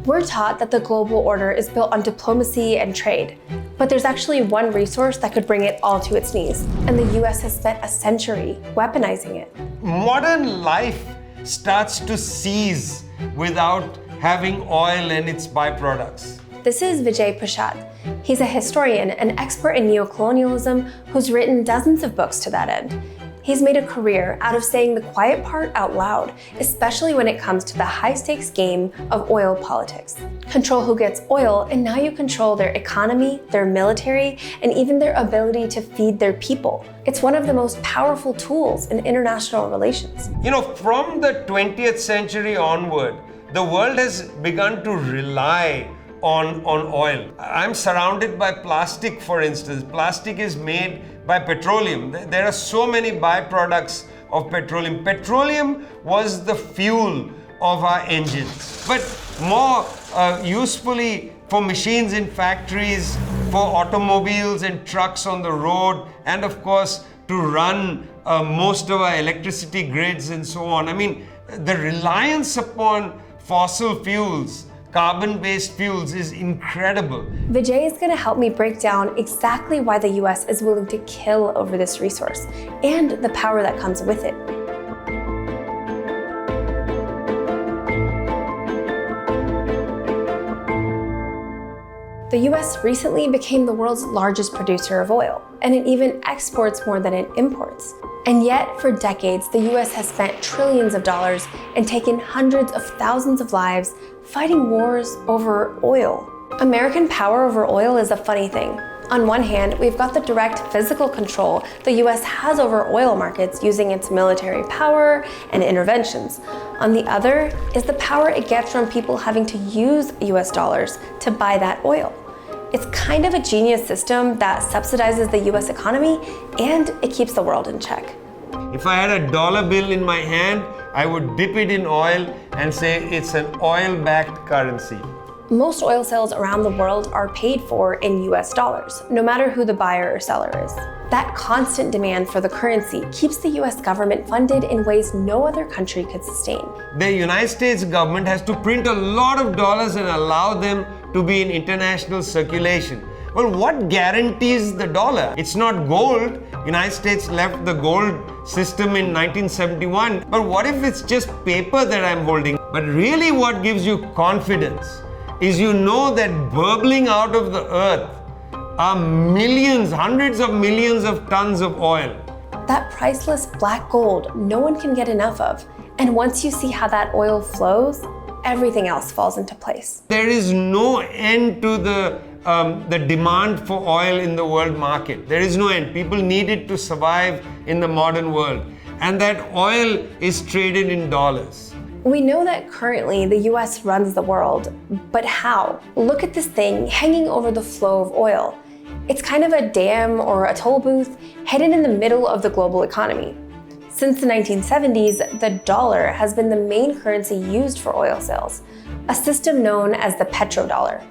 We're taught that the global order is built on diplomacy and trade, but there's actually one resource that could bring it all to its knees, and the US has spent a century weaponizing it. Modern life starts to cease without having oil and its byproducts. This is Vijay Prashad. He's a historian and expert in neocolonialism who's written dozens of books to that end. He's made a career out of saying the quiet part out loud, especially when it comes to the high-stakes game of oil politics. Control who gets oil, and now you control their economy, their military, and even their ability to feed their people. It's one of the most powerful tools in international relations. From the 20th century onward, the world has begun to rely on oil. I'm surrounded by plastic, for instance. Plastic is made by petroleum. There are so many byproducts of petroleum. Petroleum was the fuel of our engines, but more usefully for machines in factories, for automobiles and trucks on the road, and of course to run most of our electricity grids and so on. I mean, the reliance upon fossil fuels, carbon-based fuels, is incredible. Vijay is going to help me break down exactly why the US is willing to kill over this resource and the power that comes with it. The US recently became the world's largest producer of oil, and it even exports more than it imports. And yet, for decades, the US has spent trillions of dollars and taken hundreds of thousands of lives fighting wars over oil. American power over oil is a funny thing. On one hand, we've got the direct physical control the US has over oil markets using its military power and interventions. On the other is the power it gets from people having to use US dollars to buy that oil. It's kind of a genius system that subsidizes the US economy and it keeps the world in check. If I had a dollar bill in my hand, I would dip it in oil and say it's an oil-backed currency. Most oil sales around the world are paid for in US dollars, no matter who the buyer or seller is. That constant demand for the currency keeps the US government funded in ways no other country could sustain. The United States government has to print a lot of dollars and allow them to be in international circulation. Well, what guarantees the dollar? It's not gold. United States left the gold system in 1971. But what if it's just paper that I'm holding? But really what gives you confidence is you know that burbling out of the earth are millions, hundreds of millions of tons of oil. That priceless black gold no one can get enough of. And once you see how that oil flows, everything else falls into place. There is no end to the demand for oil in the world market. There is no end. People need it to survive in the modern world. And that oil is traded in dollars. We know that currently the US runs the world, but how? Look at this thing hanging over the flow of oil. It's kind of a dam or a toll booth hidden in the middle of the global economy. Since the 1970s, the dollar has been the main currency used for oil sales, a system known as the petrodollar.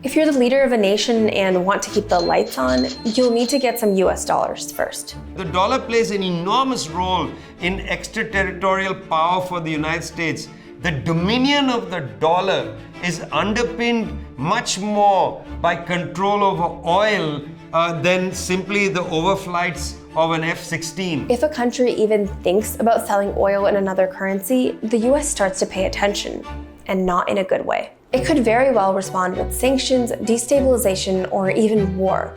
If you're the leader of a nation and want to keep the lights on, you'll need to get some US dollars first. The dollar plays an enormous role in extraterritorial power for the United States. The dominion of the dollar is underpinned much more by control over oil than simply the overflights of an F-16. If a country even thinks about selling oil in another currency, the US starts to pay attention, and not in a good way. It could very well respond with sanctions, destabilization, or even war.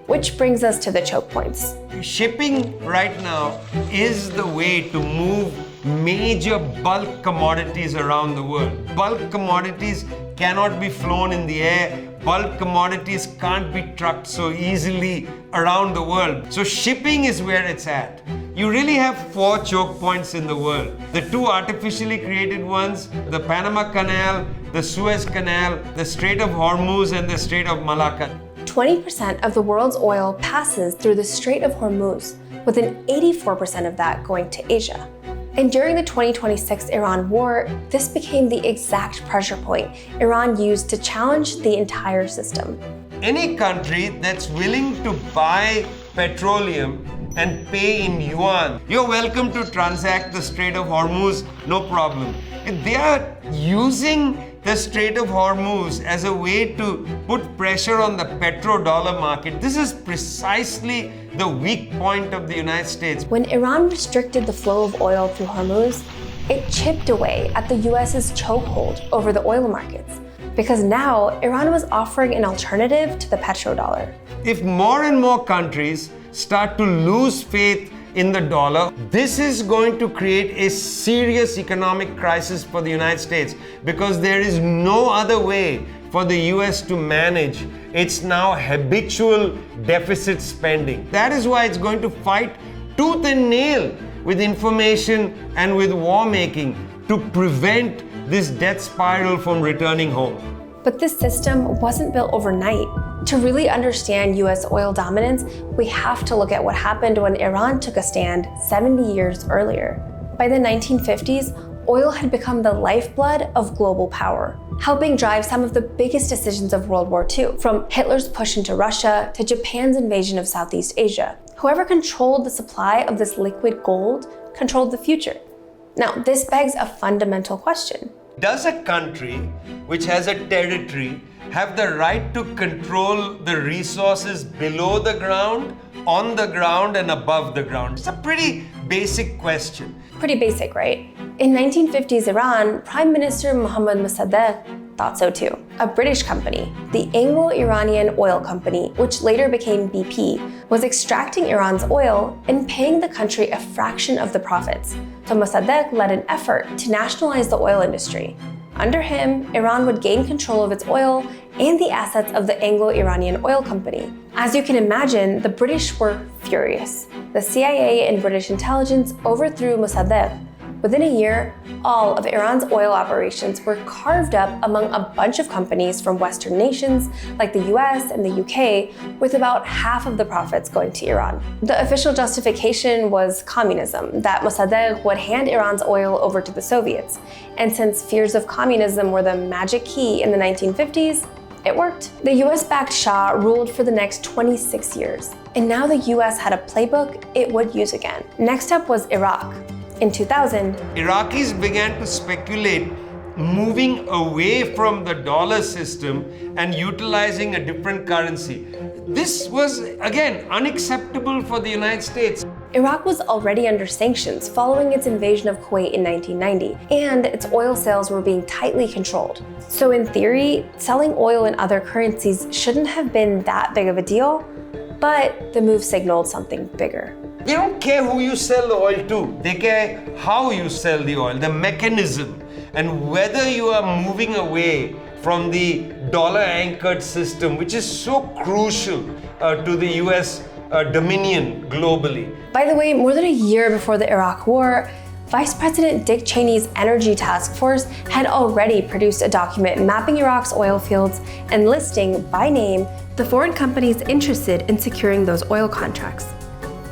Which brings us to the choke points. Shipping right now is the way to move major bulk commodities around the world. Bulk commodities cannot be flown in the air. Bulk commodities can't be trucked so easily around the world. So shipping is where it's at. You really have 4 choke points in the world. The 2 artificially created ones, the Panama Canal, the Suez Canal, the Strait of Hormuz, and the Strait of Malacca. 20% of the world's oil passes through the Strait of Hormuz, with an 84% of that going to Asia. And during the 2026 Iran war, this became the exact pressure point Iran used to challenge the entire system. Any country that's willing to buy petroleum and pay in yuan, you're welcome to transact the Strait of Hormuz, no problem. If they are using the Strait of Hormuz as a way to put pressure on the petrodollar market. This is precisely the weak point of the United States. When Iran restricted the flow of oil through Hormuz, it chipped away at the US's chokehold over the oil markets, because now Iran was offering an alternative to the petrodollar. If more and more countries start to lose faith in the dollar, this is going to create a serious economic crisis for the United States, because there is no other way for the US to manage its now habitual deficit spending. That is why it's going to fight tooth and nail with information and with war making to prevent this death spiral from returning home. But this system wasn't built overnight. To really understand US oil dominance, we have to look at what happened when Iran took a stand 70 years earlier. By the 1950s, oil had become the lifeblood of global power, helping drive some of the biggest decisions of World War II, from Hitler's push into Russia to Japan's invasion of Southeast Asia. Whoever controlled the supply of this liquid gold controlled the future. Now, this begs a fundamental question. Does a country which has a territory have the right to control the resources below the ground, on the ground, and above the ground? It's a pretty basic question. Pretty basic, right? In 1950s Iran, Prime Minister Mohammad Mossadegh thought so too. A British company, the Anglo-Iranian Oil Company, which later became BP, was extracting Iran's oil and paying the country a fraction of the profits. So Mossadegh led an effort to nationalize the oil industry. Under him, Iran would gain control of its oil and the assets of the Anglo-Iranian Oil Company. As you can imagine, the British were furious. The CIA and British intelligence overthrew Mossadegh. Within a year, all of Iran's oil operations were carved up among a bunch of companies from Western nations like the US and the UK, with about half of the profits going to Iran. The official justification was communism, that Mossadegh would hand Iran's oil over to the Soviets. And since fears of communism were the magic key in the 1950s, it worked. The US-backed Shah ruled for the next 26 years. And now the US had a playbook it would use again. Next up was Iraq. In 2000, Iraqis began to speculate moving away from the dollar system and utilizing a different currency. This was, again, unacceptable for the United States. Iraq was already under sanctions following its invasion of Kuwait in 1990, and its oil sales were being tightly controlled. So in theory, selling oil in other currencies shouldn't have been that big of a deal, but the move signaled something bigger. They don't care who you sell the oil to. They care how you sell the oil, the mechanism, and whether you are moving away from the dollar-anchored system, which is so crucial to the US dominion globally. By the way, more than a year before the Iraq War, Vice President Dick Cheney's Energy Task Force had already produced a document mapping Iraq's oil fields and listing by name the foreign companies interested in securing those oil contracts.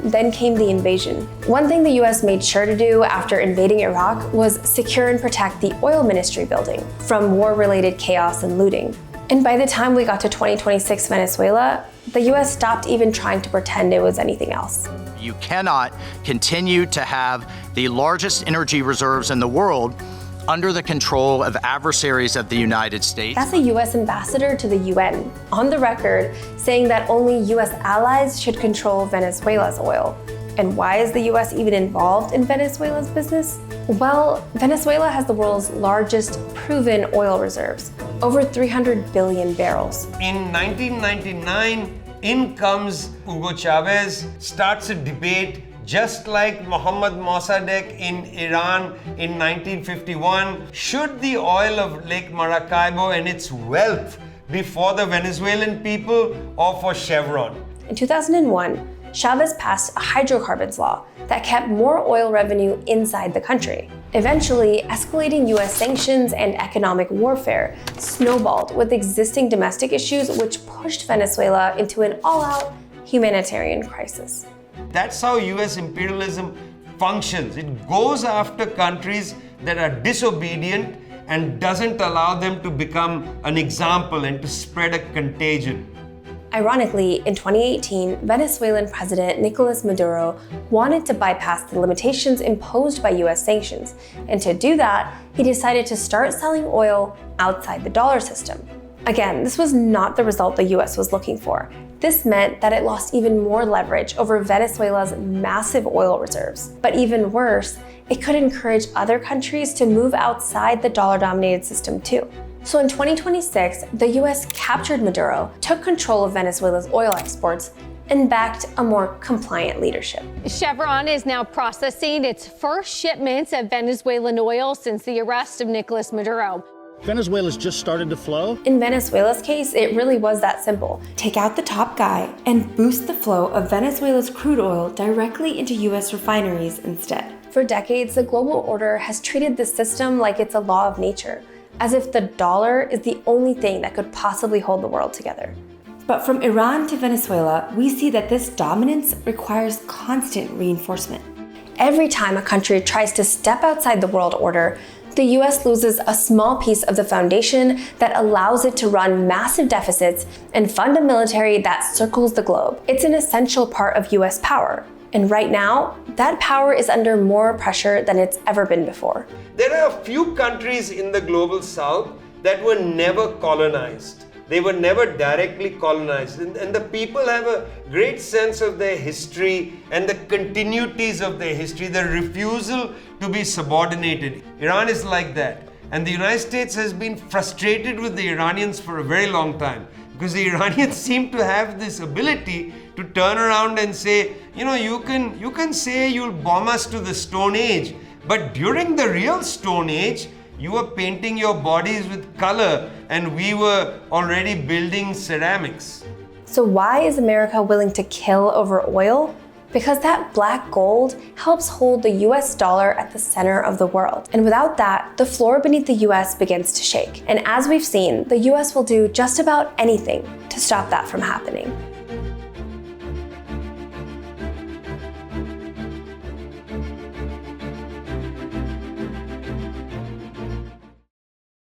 Then came the invasion. One thing the US made sure to do after invading Iraq was secure and protect the oil ministry building from war-related chaos and looting. And by the time we got to 2026 Venezuela, the US stopped even trying to pretend it was anything else. You cannot continue to have the largest energy reserves in the world under the control of adversaries of the United States. That's a US ambassador to the UN, on the record, saying that only US allies should control Venezuela's oil. And why is the US even involved in Venezuela's business? Well, Venezuela has the world's largest proven oil reserves, over 300 billion barrels. In 1999, in comes Hugo Chavez, starts a debate just like Mohammad Mossadegh in Iran in 1951. Should the oil of Lake Maracaibo and its wealth be for the Venezuelan people or for Chevron? In 2001, Chavez passed a hydrocarbons law that kept more oil revenue inside the country. Eventually, escalating US sanctions and economic warfare snowballed with existing domestic issues, which pushed Venezuela into an all-out humanitarian crisis. That's how US imperialism functions. It goes after countries that are disobedient and doesn't allow them to become an example and to spread a contagion. Ironically, in 2018, Venezuelan President Nicolas Maduro wanted to bypass the limitations imposed by US sanctions, and to do that, he decided to start selling oil outside the dollar system. Again, this was not the result the US was looking for. This meant that it lost even more leverage over Venezuela's massive oil reserves. But even worse, it could encourage other countries to move outside the dollar-dominated system too. So in 2026, the US captured Maduro, took control of Venezuela's oil exports, and backed a more compliant leadership. Chevron is now processing its first shipments of Venezuelan oil since the arrest of Nicolas Maduro. Venezuela's just started to flow? In Venezuela's case, it really was that simple. Take out the top guy and boost the flow of Venezuela's crude oil directly into US refineries instead. For decades, the global order has treated this system like it's a law of nature, as if the dollar is the only thing that could possibly hold the world together. But from Iran to Venezuela, we see that this dominance requires constant reinforcement. Every time a country tries to step outside the world order, the US loses a small piece of the foundation that allows it to run massive deficits and fund a military that circles the globe. It's an essential part of US power. And right now, that power is under more pressure than it's ever been before. There are a few countries in the global south that were never colonized. They were never directly colonized. And the people have a great sense of their history and the continuities of their history, the refusal to be subordinated. Iran is like that. And the United States has been frustrated with the Iranians for a very long time, because the Iranians seem to have this ability to turn around and say, you know, you can say you'll bomb us to the Stone Age, but during the real Stone Age, you were painting your bodies with color and we were already building ceramics. So why is America willing to kill over oil? Because that black gold helps hold the US dollar at the center of the world. And without that, the floor beneath the US begins to shake. And as we've seen, the US will do just about anything to stop that from happening.